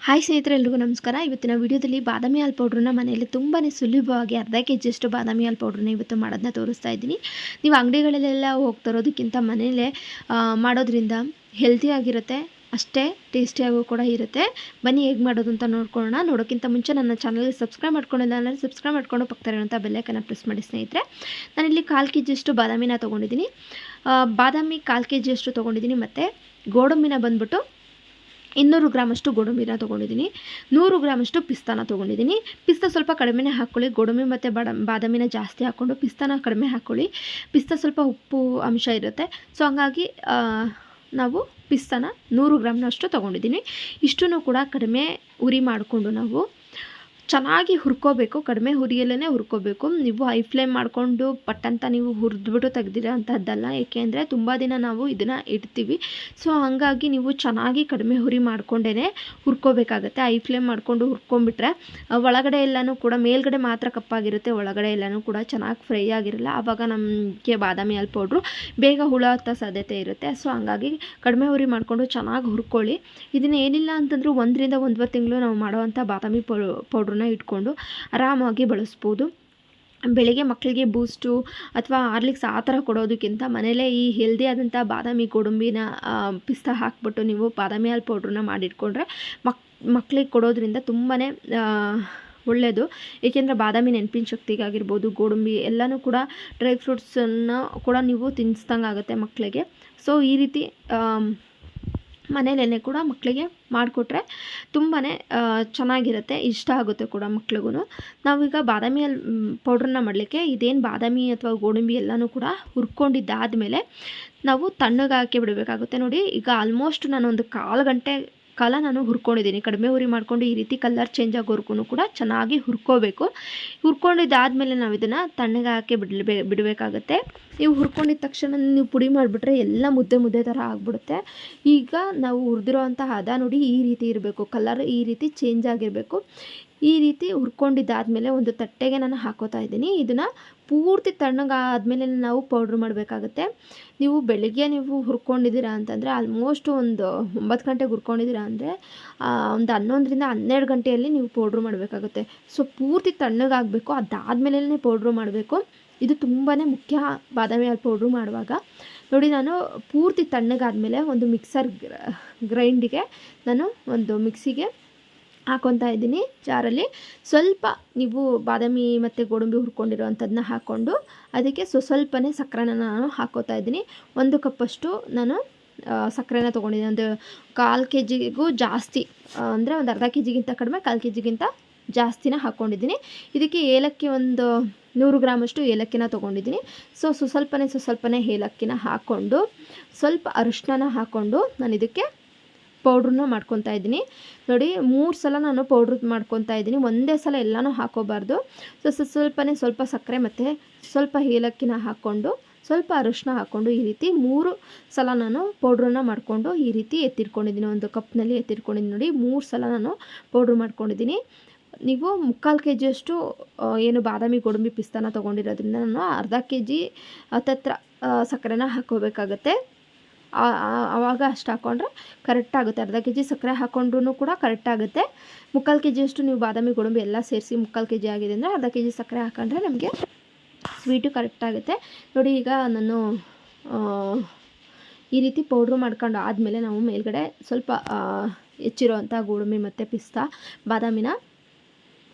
Hi ಸ್ನೇಹಿತರೆ, ಎಲ್ರಿಗೂ ನಮಸ್ಕಾರ. ಇವತ್ತಿನ ವಿಡಿಯೋದಲ್ಲಿ ಬಾದಾಮಿ ಹಾಲು ಪೌಡ್ರನ್ನ ಮನೆಯಲ್ಲಿ ತುಂಬಾ ಸುಲಭವಾಗಿ ಅರ್ಧ ಕೆಜಿಯಷ್ಟು ಬಾದಾಮಿ ಹಾಲು ಪೌಡ್ರನ್ನ ಇವತ್ತು ಮಾಡೋದನ್ನ ತೋರಿಸ್ತಾ ಇದ್ದೀನಿ. ನೀವು ಅಂಗಡಿಗಳಲ್ಲೆಲ್ಲ ಹೋಗ್ತಿರೋದಕ್ಕಿಂತ ಮನೆಯಲ್ಲೇ ಮಾಡೋದ್ರಿಂದ ಹೆಲ್ತಿಯಾಗಿರುತ್ತೆ, ಅಷ್ಟೇ ಟೇಸ್ಟಿಯಾಗೂ ಕೂಡ ಇರುತ್ತೆ. ಬನ್ನಿ ಹೇಗೆ ಮಾಡೋದು ಅಂತ ನೋಡ್ಕೊಳ್ಳೋಣ. ನೋಡೋಕ್ಕಿಂತ ಮುಂಚೆ ನನ್ನ ಚಾನಲ್ಗೆ ಸಬ್ಸ್ಕ್ರೈಬ್ ಮಾಡ್ಕೊಂಡಿಲ್ಲ ಅಂದರೆ ಸಬ್ಸ್ಕ್ರೈಬ್ ಮಾಡ್ಕೊಂಡು ಪಕ್ಕದಲ್ಲಿರುವಂಥ ಬೆಲ್ಲೈಕನ್ನ ಪ್ರೆಸ್ ಮಾಡಿ ಸ್ನೇಹಿತರೆ. ನಾನಿಲ್ಲಿ 1/4 ಕೆಜಿಯಷ್ಟು ಬಾದಾಮಿನ ತೊಗೊಂಡಿದ್ದೀನಿ. ಬಾದಾಮಿ 1/4 ಕೆಜಿಯಷ್ಟು ತೊಗೊಂಡಿದ್ದೀನಿ. ಮತ್ತು ಗೋಡಂಬಿನ ಬಂದ್ಬಿಟ್ಟು 200 ಗ್ರಾಮಷ್ಟು ಗೋಡಂಬಿನ ತೊಗೊಂಡಿದ್ದೀನಿ. 100 ಗ್ರಾಮಷ್ಟು ಪಿಸ್ತಾನ ತೊಗೊಂಡಿದ್ದೀನಿ. ಪಿಸ್ತಾ ಸ್ವಲ್ಪ ಕಡಿಮೆನೇ ಹಾಕ್ಕೊಳ್ಳಿ. ಗೋಡಂಬಿ ಮತ್ತು ಬಾದಾಮಿನ ಜಾಸ್ತಿ ಹಾಕ್ಕೊಂಡು ಪಿಸ್ತಾನ ಕಡಿಮೆ ಹಾಕ್ಕೊಳ್ಳಿ. ಪಿಸ್ತಾ ಸ್ವಲ್ಪ ಉಪ್ಪು ಅಂಶ ಇರುತ್ತೆ. ಸೊ ಹಂಗಾಗಿ ನಾವು ಪಿಸ್ತಾನ 100 ಗ್ರಾಮ್ನಷ್ಟು ತೊಗೊಂಡಿದ್ದೀನಿ. ಇಷ್ಟನ್ನು ಕೂಡ ಕಡಿಮೆ ಉರಿ ಮಾಡಿಕೊಂಡು ನಾವು ಚೆನ್ನಾಗಿ ಹುರ್ಕೋಬೇಕು. ಕಡಿಮೆ ಹುರಿಯಲ್ಲೇ ಹುರ್ಕೋಬೇಕು. ನೀವು ಹೈ ಫ್ಲೇಮ್ ಮಾಡಿಕೊಂಡು ಪಟ್ಟಂತ ನೀವು ಹುರಿದ್ಬಿಟ್ಟು ತೆಗ್ದಿರೋ ಅಂಥದ್ದಲ್ಲ. ಏಕೆಂದರೆ ತುಂಬ ದಿನ ನಾವು ಇದನ್ನು ಇಡ್ತೀವಿ. ಸೊ ಹಾಗಾಗಿ ನೀವು ಚೆನ್ನಾಗಿ ಕಡಿಮೆ ಹುರಿ ಮಾಡಿಕೊಂಡೇ ಹುರ್ಕೋಬೇಕಾಗತ್ತೆ. ಹೈ ಫ್ಲೇಮ್ ಮಾಡಿಕೊಂಡು ಹುರ್ಕೊಂಡ್ಬಿಟ್ರೆ ಒಳಗಡೆ ಎಲ್ಲನೂ ಕೂಡ ಮೇಲ್ಗಡೆ ಮಾತ್ರ ಕಪ್ಪಾಗಿರುತ್ತೆ, ಒಳಗಡೆ ಎಲ್ಲನೂ ಕೂಡ ಚೆನ್ನಾಗಿ ಫ್ರೈ ಆಗಿರಲ್ಲ. ಆವಾಗ ನಮಗೆ ಬಾದಾಮಿ ಹಾಲು ಪೌಡ್ರು ಬೇಗ ಹುಳ ಹತ್ತೋ ಸಾಧ್ಯತೆ ಇರುತ್ತೆ. ಸೊ ಹಂಗಾಗಿ ಕಡಿಮೆ ಹುರಿ ಮಾಡಿಕೊಂಡು ಚೆನ್ನಾಗಿ ಹುರ್ಕೊಳ್ಳಿ. ಇದನ್ನು ಏನಿಲ್ಲ ಅಂತಂದರೂ 1 ರಿಂದ 1.5 ತಿಂಗಳು ನಾವು ಮಾಡೋವಂಥ ಬಾದಾಮಿ ಪೌಡ್ರನ್ನ ಇಟ್ಕೊಂಡು ಆರಾಮಾಗಿ ಬಳಸ್ಬೋದು. ಬೆಳಿಗ್ಗೆ ಮಕ್ಕಳಿಗೆ ಬೂಸ್ಟು ಅಥವಾ ಹಾರ್ಲಿಕ್ಸ್ ಆ ಥರ ಕೊಡೋದಕ್ಕಿಂತ ಮನೇಲೇ ಈ ಹೆಲ್ದಿ ಆದಂಥ ಬಾದಾಮಿ ಗೋಡಂಬಿನ ಪಿಸ್ತಾ ಹಾಕ್ಬಿಟ್ಟು ನೀವು ಬಾದಾಮಿ ಹಾಲು ಪೌಡ್ರನ್ನ ಮಾಡಿಟ್ಕೊಂಡ್ರೆ ಮಕ್ಕಳಿಗೆ ಕೊಡೋದ್ರಿಂದ ತುಂಬಾ ಒಳ್ಳೆಯದು. ಏಕೆಂದರೆ ಬಾದಾಮಿ ನೆನಪಿನ ಶಕ್ತಿಗಾಗಿರ್ಬೋದು, ಗೋಡಂಬಿ ಎಲ್ಲನೂ ಕೂಡ ಡ್ರೈ ಫ್ರೂಟ್ಸನ್ನು ಕೂಡ ನೀವು ತಿನ್ನಿಸ್ದಂಗೆ ಆಗುತ್ತೆ ಮಕ್ಕಳಿಗೆ. ಸೊ ಈ ರೀತಿ ಮನೇಲೇ ಕೂಡ ಮಕ್ಕಳಿಗೆ ಮಾಡಿಕೊಟ್ರೆ ತುಂಬಾ ಚೆನ್ನಾಗಿರುತ್ತೆ, ಇಷ್ಟ ಆಗುತ್ತೆ ಕೂಡ ಮಕ್ಳಿಗೂ. ನಾವೀಗ ಬಾದಾಮಿ ಹಾಲು ಪೌಡ್ರನ್ನ ಮಾಡಲಿಕ್ಕೆ ಇದೇನು ಬಾದಾಮಿ ಅಥವಾ ಗೋಡಂಬಿ ಎಲ್ಲನೂ ಕೂಡ ಹುರ್ಕೊಂಡಿದ್ದಾದಮೇಲೆ ನಾವು ತಣ್ಣಗೆ ಹಾಕಿ ಬಿಡಬೇಕಾಗುತ್ತೆ. ನೋಡಿ, ಈಗ ಆಲ್ಮೋಸ್ಟ್ ನಾನು ಒಂದು 1/4 ಗಂಟೆ ಕಾಲ ನಾನು ಹುರ್ಕೊಂಡಿದ್ದೀನಿ. ಕಡಿಮೆ ಉರಿ ಮಾಡಿಕೊಂಡು ಈ ರೀತಿ ಕಲರ್ ಚೇಂಜ್ ಆಗೋವರೆಗೂ ಕೂಡ ಚೆನ್ನಾಗಿ ಹುರ್ಕೋಬೇಕು. ಹುರ್ಕೊಂಡಿದ್ದಾದಮೇಲೆ ನಾವು ಇದನ್ನು ತಣ್ಣಗೆ ಹಾಕಿ ಬಿಡಬೇಕಾಗತ್ತೆ. ನೀವು ಹುರ್ಕೊಂಡಿದ್ದ ತಕ್ಷಣ ನೀವು ಪುಡಿ ಮಾಡಿಬಿಟ್ರೆ ಎಲ್ಲ ಮುದ್ದೆ ಥರ ಆಗಿಬಿಡುತ್ತೆ. ಈಗ ನಾವು ಹುರಿದಿರೋ ಅಂಥ ಹದ ನೋಡಿ ಈ ರೀತಿ ಇರಬೇಕು. ಕಲರ್ ಈ ರೀತಿ ಚೇಂಜ್ ಆಗಿರಬೇಕು. ಈ ರೀತಿ ಹುರ್ಕೊಂಡಿದ್ದಾದಮೇಲೆ ಒಂದು ತಟ್ಟೆಗೆ ನಾನು ಹಾಕೋತಾ ಇದ್ದೀನಿ. ಇದನ್ನು ಪೂರ್ತಿ ತಣ್ಣಗಾದಮೇಲೆ ನಾವು ಪೌಡ್ರ್ ಮಾಡಬೇಕಾಗತ್ತೆ. ನೀವು ಬೆಳಗ್ಗೆ ನೀವು ಹುರ್ಕೊಂಡಿದ್ದೀರಾ ಅಂತಂದರೆ ಆಲ್ಮೋಸ್ಟ್ ಒಂದು 9 ಗಂಟೆಗೆ ಹುರ್ಕೊಂಡಿದ್ದೀರಾ ಅಂದರೆ ಒಂದು 11 ರಿಂದ 12 ಗಂಟೆಯಲ್ಲಿ ನೀವು ಪೌಡ್ರ್ ಮಾಡಬೇಕಾಗುತ್ತೆ. ಸೊ ಪೂರ್ತಿ ತಣ್ಣಗಾಗಬೇಕು. ಅದಾದಮೇಲೆ ಪೌಡ್ರು ಮಾಡಬೇಕು. ಇದು ತುಂಬಾ ಮುಖ್ಯ ಬಾದಾಮಿ ಹಾಲು ಪೌಡ್ರು ಮಾಡುವಾಗ. ನೋಡಿ, ನಾನು ಪೂರ್ತಿ ತಣ್ಣಗಾದಮೇಲೆ ಒಂದು ಮಿಕ್ಸರ್ ಗ್ರೈಂಡಿಗೆ ನಾನು ಒಂದು ಮಿಕ್ಸಿಗೆ ಹಾಕ್ಕೊತಾ ಇದ್ದೀನಿ. ಜಾರಲ್ಲಿ ಸ್ವಲ್ಪ ನೀವು ಬಾದಾಮಿ ಮತ್ತು ಗೋಡಂಬಿ ಹುರ್ಕೊಂಡಿರೋ ಅಂಥದ್ದನ್ನ ಹಾಕ್ಕೊಂಡು ಅದಕ್ಕೆ ಸ್ವಲ್ಪನೇ ಸಕ್ಕರೆನ ನಾನು ಹಾಕ್ಕೋತಾ ಇದ್ದೀನಿ. 1 ಕಪ್ಪಷ್ಟು ನಾನು ಸಕ್ಕರೆನ ತೊಗೊಂಡಿದ್ದೀನಿ. ಒಂದು 1/4 ಕೆಜಿಗೂ ಜಾಸ್ತಿ, ಅಂದರೆ ಒಂದು ಅರ್ಧ ಕೆಜಿಗಿಂತ ಕಡಿಮೆ 1/4 ಕೆಜಿಗಿಂತ ಜಾಸ್ತಿನ ಹಾಕ್ಕೊಂಡಿದ್ದೀನಿ. ಇದಕ್ಕೆ ಏಲಕ್ಕಿ ಒಂದು 100 ಗ್ರಾಮಷ್ಟು ಏಲಕ್ಕಿನ ತೊಗೊಂಡಿದ್ದೀನಿ. ಸೊ ಸ್ವಲ್ಪನೇ ಏಲಕ್ಕಿನ ಹಾಕ್ಕೊಂಡು ಸ್ವಲ್ಪ ಅರಿಶಿನ ಹಾಕ್ಕೊಂಡು ನಾನು ಇದಕ್ಕೆ ಪೌಡ್ರನ್ನ ಮಾಡ್ಕೊತಾ ಇದ್ದೀನಿ. ನೋಡಿ, 3 ಸಲ ನಾನು ಪೌಡ್ರ್ ಮಾಡ್ಕೊತಾ ಇದ್ದೀನಿ. ಒಂದೇ ಸಲ ಎಲ್ಲನೂ ಹಾಕೋಬಾರ್ದು. ಸ್ವಲ್ಪ ಸಕ್ಕರೆ ಮತ್ತು ಸ್ವಲ್ಪ ಏಲಕ್ಕಿನ ಹಾಕ್ಕೊಂಡು ಸ್ವಲ್ಪ ಅರಿಶಿನ ಹಾಕ್ಕೊಂಡು ಈ ರೀತಿ 3 ಸಲ ನಾನು ಪೌಡ್ರನ್ನ ಮಾಡಿಕೊಂಡು ಈ ರೀತಿ ಎತ್ತಿಟ್ಕೊಂಡಿದ್ದೀನಿ. ಒಂದು ಕಪ್ನಲ್ಲಿ ಎತ್ತಿಟ್ಕೊಂಡಿದ್ದೀನಿ. ನೋಡಿ, 3 ಸಲ ನಾನು ಪೌಡ್ರ್ ಮಾಡ್ಕೊಂಡಿದ್ದೀನಿ. ನೀವು 3/4 ಕೆಜಿಯಷ್ಟು ಏನು ಬಾದಾಮಿ ಗೋಡಂಬಿ ಪಿಸ್ತಾನ ತೊಗೊಂಡಿರೋದ್ರಿಂದ ನಾನು ಅರ್ಧ ಕೆಜಿ ಹತ್ತತ್ರ ಸಕ್ಕರೆನ ಹಾಕ್ಕೋಬೇಕಾಗತ್ತೆ. ಆವಾಗ ಅಷ್ಟು ಹಾಕ್ಕೊಂಡ್ರೆ ಕರೆಕ್ಟಾಗುತ್ತೆ. ಅರ್ಧ ಕೆಜಿ ಸಕ್ಕರೆ ಹಾಕ್ಕೊಂಡ್ರೂ ಕೂಡ ಕರೆಕ್ಟಾಗುತ್ತೆ. 3/4 ಕೆಜಿಯಷ್ಟು ನೀವು ಬಾದಾಮಿ ಗೋಡಂಬಿ ಎಲ್ಲ ಸೇರಿಸಿ 3/4 ಕೆಜಿ ಆಗಿದೆ ಅಂದರೆ ಅರ್ಧ ಕೆಜಿ ಸಕ್ಕರೆ ಹಾಕೊಂಡ್ರೆ ನಮಗೆ ಸ್ವೀಟು ಕರೆಕ್ಟಾಗುತ್ತೆ. ನೋಡಿ, ಈಗ ನಾನು ಈ ರೀತಿ ಪೌಡ್ರು ಮಾಡ್ಕೊಂಡು ಆದಮೇಲೆ ನಾವು ಮೇಲ್ಗಡೆ ಸ್ವಲ್ಪ ಹೆಚ್ಚಿರೋ ಅಂಥ ಗೋಡಂಬಿ ಮತ್ತು ಪಿಸ್ತಾ ಬಾದಾಮಿನ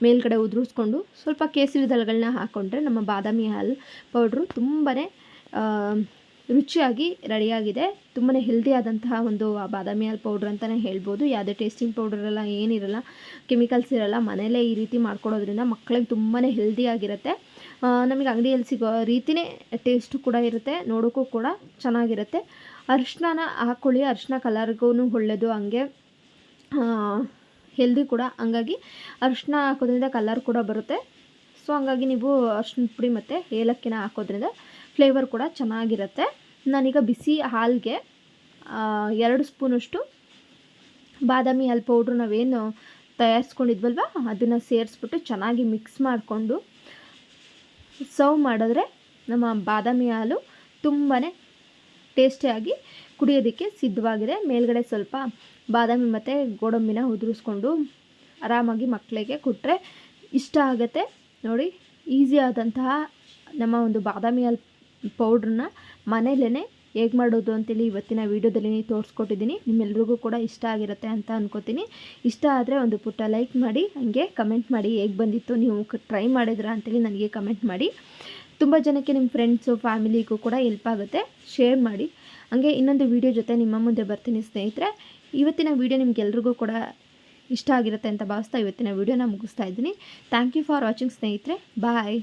ಮೇಲ್ಗಡೆ ಉದುರಿಸ್ಕೊಂಡು ಸ್ವಲ್ಪ ಕೇಸರಿ ದಳಗಳನ್ನ ಹಾಕ್ಕೊಂಡ್ರೆ ನಮ್ಮ ಬಾದಾಮಿ ಹಾಲು ಪೌಡ್ರು ತುಂಬಾ ರುಚಿಯಾಗಿ ರೆಡಿಯಾಗಿದೆ. ತುಂಬಾ ಹೆಲ್ದಿ ಆದಂತಹ ಒಂದು ಬಾದಾಮಿ ಹಾಲು ಪೌಡ್ರ್ ಅಂತಲೇ ಹೇಳ್ಬೋದು. ಯಾವುದೇ ಟೇಸ್ಟಿಂಗ್ ಪೌಡ್ರ್ ಇರಲ್ಲ, ಏನಿರಲ್ಲ, ಕೆಮಿಕಲ್ಸ್ ಇರಲ್ಲ. ಮನೆಯಲ್ಲೇ ಈ ರೀತಿ ಮಾಡ್ಕೊಡೋದ್ರಿಂದ ಮಕ್ಕಳಿಗೆ ತುಂಬಾ ಹೆಲ್ದಿಯಾಗಿರುತ್ತೆ. ನಮಗೆ ಅಂಗಡಿಯಲ್ಲಿ ಸಿಗೋ ರೀತಿಯೇ ಟೇಸ್ಟು ಕೂಡ ಇರುತ್ತೆ, ನೋಡೋಕ್ಕೂ ಕೂಡ ಚೆನ್ನಾಗಿರುತ್ತೆ. ಅರಿಶಿನ ಹಾಕ್ಕೊಳ್ಳಿ. ಅರಿಶಿನ ಕಲರ್ಗೂ ಒಳ್ಳೆಯದು, ಹಂಗೆ ಹೆಲ್ದಿ ಕೂಡ. ಹಂಗಾಗಿ ಅರಿಶಿನ ಹಾಕೋದ್ರಿಂದ ಕಲರ್ ಕೂಡ ಬರುತ್ತೆ. ಸೊ ಹಂಗಾಗಿ ನೀವು ಅರಿಶಿನ ಪುಡಿ ಮತ್ತು ಏಲಕ್ಕಿನ ಹಾಕೋದ್ರಿಂದ ಫ್ಲೇವರ್ ಕೂಡ ಚೆನ್ನಾಗಿರುತ್ತೆ. ನಾನೀಗ ಬಿಸಿ ಹಾಲಿಗೆ 2 ಸ್ಪೂನಷ್ಟು ಬಾದಾಮಿ ಹಾಲು ಪೌಡ್ರು ನಾವೇನು ತಯಾರಿಸ್ಕೊಂಡಿದ್ವಲ್ವ ಅದನ್ನು ಸೇರಿಸ್ಬಿಟ್ಟು ಚೆನ್ನಾಗಿ ಮಿಕ್ಸ್ ಮಾಡಿಕೊಂಡು ಸರ್ವ್ ಮಾಡಿದ್ರೆ ನಮ್ಮ ಬಾದಾಮಿ ಹಾಲು ತುಂಬಾ ಟೇಸ್ಟಿಯಾಗಿ ಕುಡಿಯೋದಕ್ಕೆ ಸಿದ್ಧವಾಗಿದೆ. ಮೇಲ್ಗಡೆ ಸ್ವಲ್ಪ ಬಾದಾಮಿ ಮತ್ತು ಗೋಡಂಬಿನ ಉದುರಿಸ್ಕೊಂಡು ಆರಾಮಾಗಿ ಮಕ್ಕಳಿಗೆ ಕೊಟ್ಟರೆ ಇಷ್ಟ ಆಗುತ್ತೆ. ನೋಡಿ, ಈಸಿ ಆದಂತಹ ನಮ್ಮ ಒಂದು ಬಾದಾಮಿ ಹಾಲು ಪೌಡ್ರನ್ನ ಮನೇಲೇ ಹೇಗೆ ಮಾಡೋದು ಅಂತೇಳಿ ಇವತ್ತಿನ ವೀಡಿಯೋದಲ್ಲಿ ತೋರಿಸ್ಕೊಟ್ಟಿದ್ದೀನಿ. ನಿಮ್ಮೆಲ್ರಿಗೂ ಕೂಡ ಇಷ್ಟ ಆಗಿರುತ್ತೆ ಅಂತ ಅನ್ಕೋತೀನಿ. ಇಷ್ಟ ಆದರೆ ಒಂದು ಪುಟ್ಟ ಲೈಕ್ ಮಾಡಿ, ಹಾಗೆ ಕಮೆಂಟ್ ಮಾಡಿ ಹೇಗೆ ಬಂದಿತ್ತು, ನೀವು ಟ್ರೈ ಮಾಡಿದ್ರಾ ಅಂತೇಳಿ ನನಗೆ ಕಮೆಂಟ್ ಮಾಡಿ. ತುಂಬ ಜನಕ್ಕೆ ನಿಮ್ಮ ಫ್ರೆಂಡ್ಸು ಫ್ಯಾಮಿಲಿಗೂ ಕೂಡ ಹೆಲ್ಪ್ ಆಗುತ್ತೆ, ಶೇರ್ ಮಾಡಿ. ಹಾಗೆ ಇನ್ನೊಂದು ವೀಡಿಯೋ ಜೊತೆ ನಿಮ್ಮ ಮುಂದೆ ಬರ್ತೀನಿ ಸ್ನೇಹಿತರೆ. ಇವತ್ತಿನ ವೀಡಿಯೋ ನಿಮಗೆಲ್ರಿಗೂ ಕೂಡ ಇಷ್ಟ ಆಗಿರುತ್ತೆ ಅಂತ ಭಾವಿಸ್ತಾ ಇವತ್ತಿನ ವೀಡಿಯೋನ ಮುಗಿಸ್ತಾ ಇದ್ದೀನಿ. ಥ್ಯಾಂಕ್ ಯು ಫಾರ್ ವಾಚಿಂಗ್ ಸ್ನೇಹಿತರೆ. ಬಾಯ್.